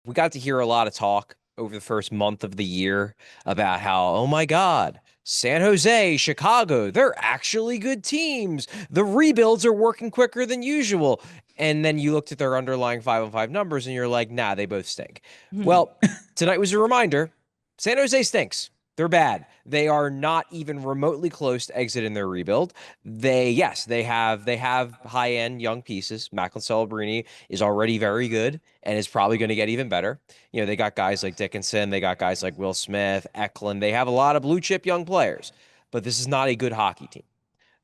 We got to hear a lot of talk over the first month of the year about how, oh my God, San Jose, Chicago, they're actually good teams. The rebuilds are working quicker than usual. And then you looked at their underlying 5-on-5 numbers and you're like, nah, they both stink. Hmm. Well, tonight was a reminder. San Jose stinks. They're bad. They are not even remotely close to exiting their rebuild. Yes, they have high-end young pieces. Macklin Celebrini is already very good and is probably going to get even better. They got guys like Dickinson, they got guys like Will Smith, Eklund. They have a lot of blue chip young players, but this is not a good hockey team.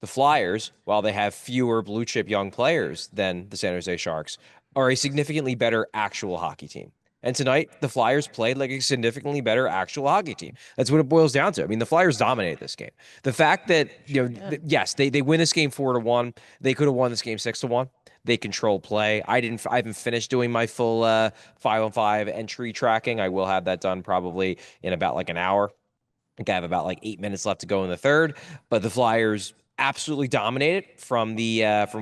The Flyers, while they have fewer blue chip young players than the San Jose Sharks, are a significantly better actual hockey team. And tonight, the Flyers played like a significantly better actual hockey team. That's what it boils down to. I mean, the Flyers dominated this game. The fact that, Sure did. yes, they win this game 4-1. They could have won this game 6-1. They control play. I haven't finished doing my full 5-on-5 entry tracking. I will have that done probably in about like an hour. I have about like 8 minutes left to go in the third, but the Flyers absolutely dominated from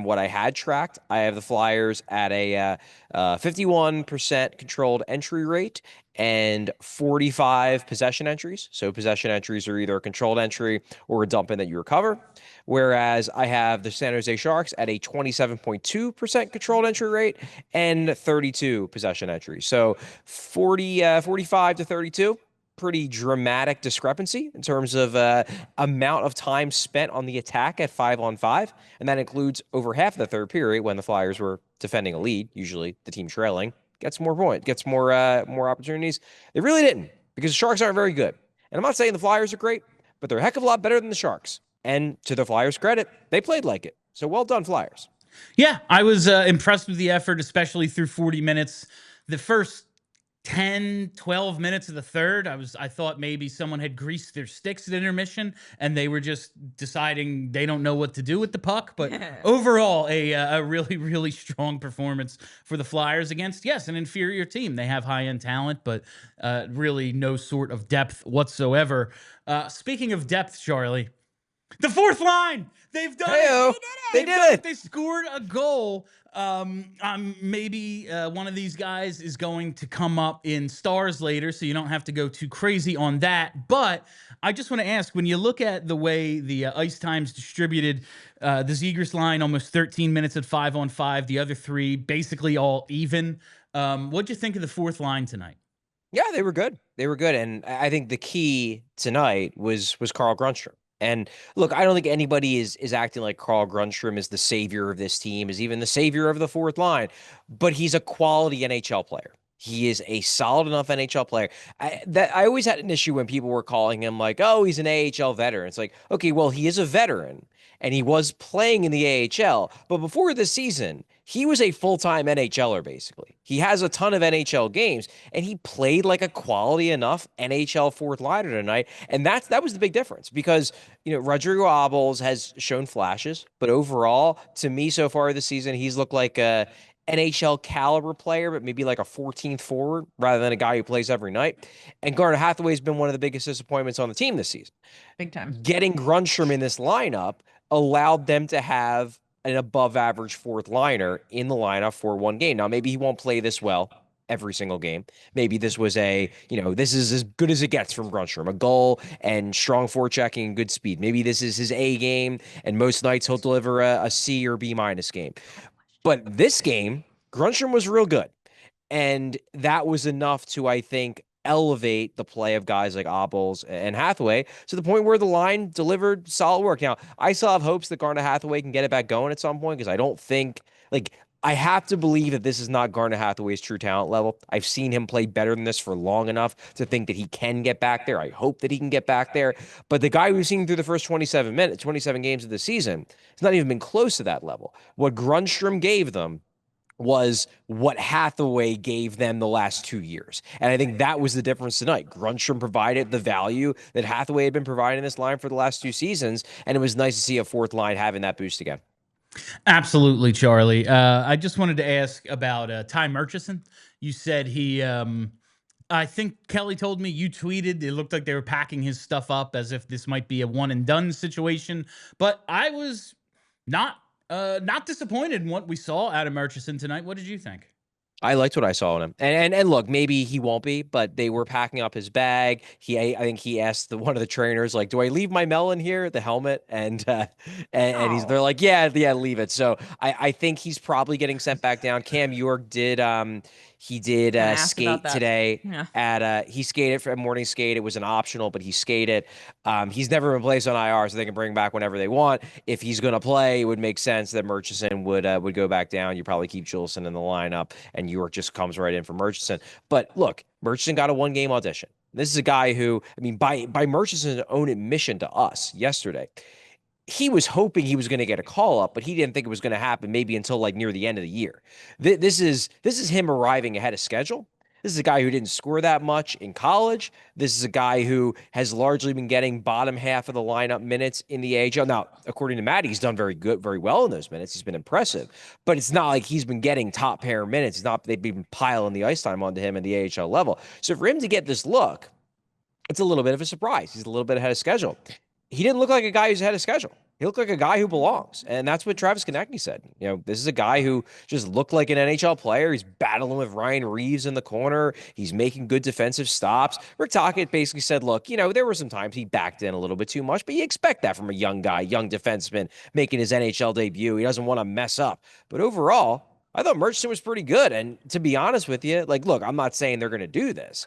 what I had tracked. I have the Flyers at a 51% controlled entry rate and 45 possession entries. So possession entries are either a controlled entry or a dump in that you recover. Whereas I have the San Jose Sharks at a 27.2% controlled entry rate and 32 possession entries. So 45 to 32, pretty dramatic discrepancy in terms of amount of time spent on the attack at 5-on-5, and that includes over half of the third period when the Flyers were defending a lead. Usually, the team trailing gets more opportunities. They really didn't because the Sharks aren't very good. And I'm not saying the Flyers are great, but they're a heck of a lot better than the Sharks. And to the Flyers' credit, they played like it. So well done, Flyers. Yeah, I was impressed with the effort, especially through 40 minutes. The first 10, 12 minutes of the third, I thought maybe someone had greased their sticks at intermission and they were just deciding they don't know what to do with the puck. But overall, a really, really strong performance for the Flyers against, yes, an inferior team. They have high-end talent, but really no sort of depth whatsoever. Speaking of depth, Charlie, the fourth line. They've done it. Heyo, they They've done did it. it. They scored a goal. Maybe one of these guys is going to come up in stars later, so you don't have to go too crazy on that. But I just want to ask, when you look at the way the ice time's distributed, the Zegers line almost 13 minutes at 5-on-5, the other three basically all even. What'd you think of the fourth line tonight? Yeah, they were good. They were good, and I think the key tonight was Carl Grundstrom. And look, I don't think anybody is acting like Carl Grundstrom is the savior of this team, is even the savior of the fourth line, but he's a quality NHL player. He is a solid enough NHL player. I always had an issue when people were calling him like, "Oh, he's an AHL veteran." It's like, okay, well, he is a veteran, and he was playing in the AHL, but before this season, he was a full-time NHLer basically. He has a ton of NHL games and he played like a quality enough NHL fourth liner tonight. And that was the big difference because, Rodrigo Abels has shown flashes, but overall, to me so far this season, he's looked like a NHL caliber player, but maybe like a 14th forward rather than a guy who plays every night. And Garner Hathaway's been one of the biggest disappointments on the team this season. Big time. Getting Grunstrom in this lineup allowed them to have an above average fourth liner in the lineup for one game. Now, maybe he won't play this well every single game. Maybe this was this is as good as it gets from Grunstrom, a goal and strong forechecking and good speed. Maybe this is his A game, and most nights he'll deliver a C or B minus game. But this game, Grunstrom was real good. And that was enough to, I think, elevate the play of guys like Obbles and Hathaway to the point where the line delivered solid work. Now, I still have hopes that Garner Hathaway can get it back going at some point because I don't think, like, I have to believe that this is not Garner Hathaway's true talent level. I've seen him play better than this for long enough to think that he can get back there. I hope that he can get back there. But the guy we've seen through the first 27 games of the season has not even been close to that level. What Grunstrom gave them was what Hathaway gave them the last 2 years. And I think that was the difference tonight. Grunstrom provided the value that Hathaway had been providing this line for the last 2 seasons, and it was nice to see a fourth line having that boost again. Absolutely, Charlie. I just wanted to ask about Ty Murchison. You said I think Kelly told me you tweeted it looked like they were packing his stuff up as if this might be a one and done situation. But I was not not disappointed in what we saw out of Murchison tonight. What did you think? I liked what I saw in him. And look, maybe he won't be, but they were packing up his bag. I think he asked one of the trainers, like, "Do I leave my melon here, the helmet?" And they're Oh, like, "Yeah, yeah, leave it." So I think he's probably getting sent back down. Cam York did he did gonna ask about skate that. today Yeah. at he skated for a morning skate. It was an optional, but he skated. He's never been placed on IR, so they can bring him back whenever they want. If he's going to play, it would make sense that Murchison would go back down. You probably keep Juleson in the lineup, and York just comes right in for Murchison. But look, Murchison got a 1 game audition. This is a guy who, I mean, by Murchison's own admission to us yesterday, he was hoping he was going to get a call up, but he didn't think it was going to happen maybe until like near the end of the year. This is him arriving ahead of schedule. This is a guy who didn't score that much in college. This is a guy who has largely been getting bottom half of the lineup minutes in the AHL. Now, according to Matt, he's done very good, very well in those minutes. He's been impressive, but it's not like he's been getting top pair minutes. It's not they've been piling the ice time onto him at the AHL level. So for him to get this look, it's a little bit of a surprise. He's a little bit ahead of schedule. He didn't look like a guy who's ahead of schedule. He looked like a guy who belongs. And that's what Travis Konechny said. This is a guy who just looked like an NHL player. He's battling with Ryan Reeves in the corner. He's making good defensive stops. Rick Tocchet basically said, look, there were some times he backed in a little bit too much, but you expect that from a young guy, young defenseman making his NHL debut. He doesn't want to mess up. But overall, I thought Murchison was pretty good. And to be honest with you, like, look, I'm not saying they're going to do this,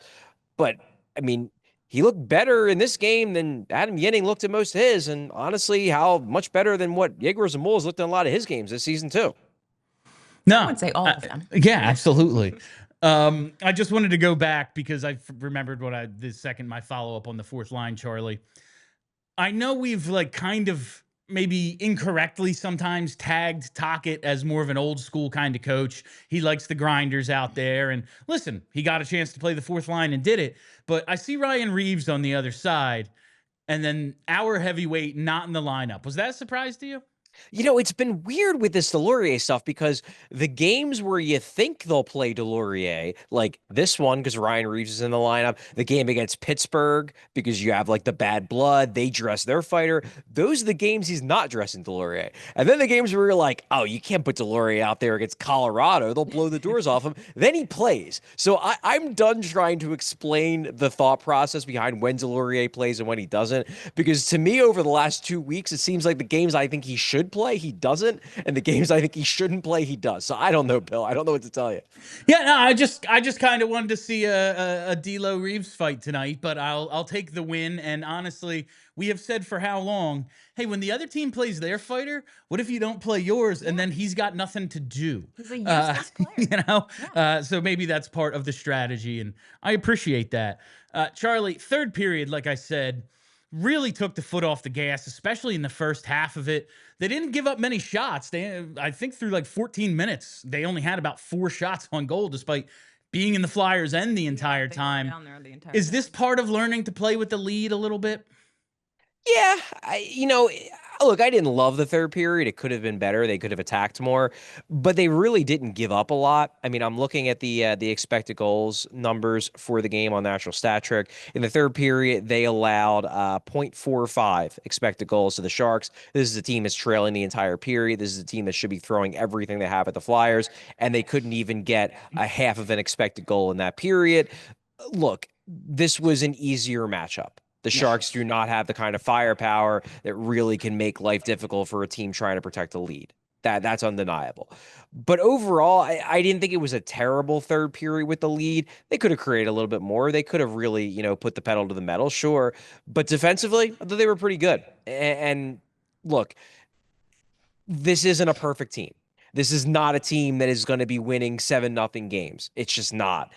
but I mean, he looked better in this game than Adam Yenning looked at most of his, and honestly, how much better than what Yegor Zamula's looked in a lot of his games this season too. I No, would say all of them. yeah, absolutely. I just wanted to go back because I remembered the second my follow up on the fourth line, Charlie. I know we've like kind of maybe incorrectly sometimes tagged Tocchet as more of an old school kind of coach. He likes the grinders out there. And listen, he got a chance to play the fourth line and did it. But I see Ryan Reeves on the other side, and then our heavyweight not in the lineup. Was that a surprise to you? It's been weird with this Delorier stuff because the games where you think they'll play Delorier, like this one, because Ryan Reeves is in the lineup, the game against Pittsburgh, because you have like the bad blood, they dress their fighter. Those are the games he's not dressing Delorier. And then the games where you're like, oh, you can't put Delorier out there against Colorado. They'll blow the doors off him. Then he plays. So I'm done trying to explain the thought process behind when Delorier plays and when he doesn't, because to me, over the last 2 weeks, it seems like the games I think he should play, he doesn't, and the games I think he shouldn't play, he does. So I don't know, Bill. I don't know what to tell you. Yeah, no, I just kind of wanted to see a D'Lo Reeves fight tonight, but I'll take the win. And honestly, we have said for how long, hey, when the other team plays their fighter, what if you don't play yours and then he's got nothing to do? He's a useless player. So maybe that's part of the strategy, and I appreciate that. Charlie, third period, like I said, really took the foot off the gas, especially in the first half of it. They didn't give up many shots. I think through like 14 minutes, they only had about 4 shots on goal, despite being in the Flyers' end the entire They were time. down there the entire Is this time. part of learning to play with the lead a little bit? Yeah, look, I didn't love the third period. It could have been better. They could have attacked more, but they really didn't give up a lot. I mean, I'm looking at the expected goals numbers for the game on Natural Stat Trick. In the third period, they allowed 0.45 expected goals to the Sharks. This is a team that's trailing the entire period. This is a team that should be throwing everything they have at the Flyers, and they couldn't even get a half of an expected goal in that period. Look, this was an easier matchup. The Sharks do not have the kind of firepower that really can make life difficult for a team trying to protect a lead. That's undeniable. But overall, I didn't think it was a terrible third period with the lead. They could have created a little bit more. They could have really, put the pedal to the metal, sure. But defensively, I thought they were pretty good. And look, this isn't a perfect team. This is not a team that is going to be winning 7-0 games. It's just not.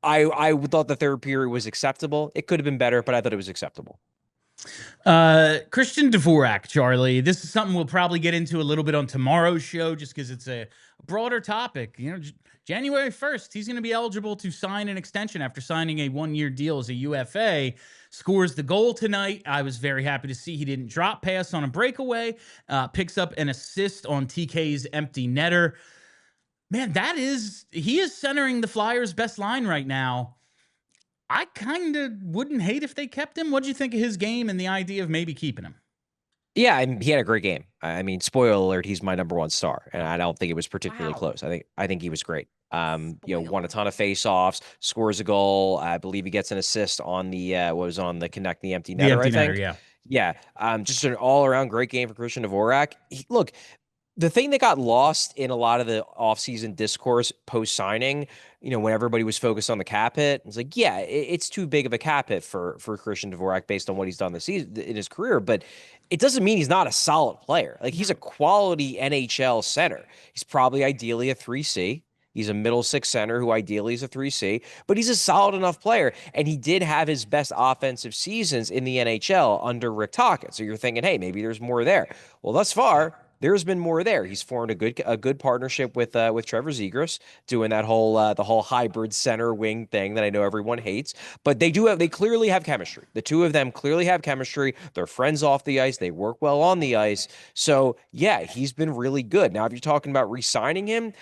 I thought the third period was acceptable. It could have been better, but I thought it was acceptable. Christian Dvorak, Charlie. This is something we'll probably get into a little bit on tomorrow's show, just because it's a broader topic. January 1st, he's going to be eligible to sign an extension after signing a 1-year deal as a UFA. Scores the goal tonight. I was very happy to see he didn't drop pass on a breakaway. Picks up an assist on TK's empty netter. Man, he is centering the Flyers' best line right now. I kind of wouldn't hate if they kept him. What'd you think of his game and the idea of maybe keeping him? Yeah, he had a great game. I mean, spoiler alert, he's my number one star, and I don't think it was particularly Wow. close. I think he was great. Won a ton of faceoffs, scores a goal. I believe he gets an assist on the connect the empty netter, I think. Yeah. Yeah. Just an all-around great game for Christian Dvorak. Look, the thing that got lost in a lot of the offseason discourse post-signing, when everybody was focused on the cap hit, it's like, yeah, it's too big of a cap hit for Christian Dvorak based on what he's done this season in his career, but it doesn't mean he's not a solid player. Like, he's a quality NHL center. He's probably ideally a 3C. He's a middle six center who ideally is a 3C, but he's a solid enough player. And he did have his best offensive seasons in the NHL under Rick Tocchet. So you're thinking, hey, maybe there's more there. Well, thus far, there's been more there. He's formed a good partnership with Trevor Zegras, doing that the whole hybrid center wing thing that I know everyone hates. But they clearly have chemistry. The two of them clearly have chemistry. They're friends off the ice. They work well on the ice. So yeah, he's been really good. Now, if you're talking about re-signing him,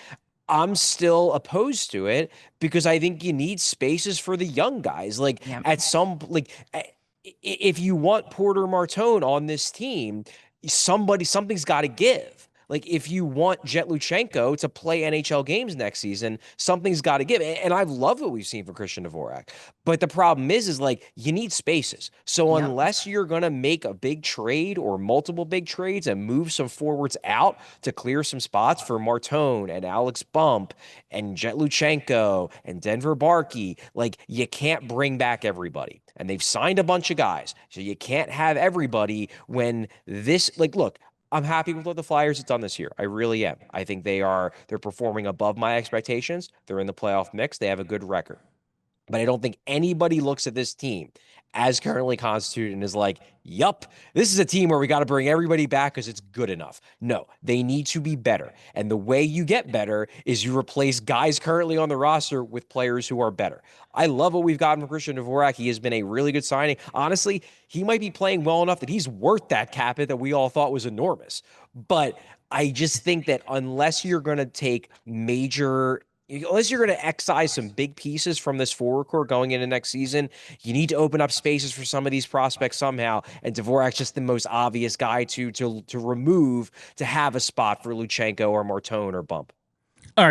I'm still opposed to it because I think you need spaces for the young guys. Like, if you want Porter Martone on this team, something's got to give. Like, if you want Jet Luchenko to play NHL games next season, something's got to give. And I've loved what we've seen from Christian Dvorak. But the problem is like, you need spaces. So unless you're going to make a big trade or multiple big trades and move some forwards out to clear some spots for Martone and Alex Bump and Jet Luchenko and Denver Barkey, like, you can't bring back everybody. And they've signed a bunch of guys. So you can't have everybody when this, like, look, I'm happy with what the Flyers have done this year. I really am. I think they're performing above my expectations. They're in the playoff mix. They have a good record. But I don't think anybody looks at this team as currently constituted and is like, yup, this is a team where we got to bring everybody back because it's good enough. No, they need to be better. And the way you get better is you replace guys currently on the roster with players who are better. I love what we've gotten from Christian Dvorak. He has been a really good signing. Honestly, he might be playing well enough that he's worth that cap hit that we all thought was enormous. But I just think that unless you're going to take unless you're going to excise some big pieces from this forward core going into next season, you need to open up spaces for some of these prospects somehow. And Dvorak's just the most obvious guy to remove to have a spot for Luchenko or Martone or Bump.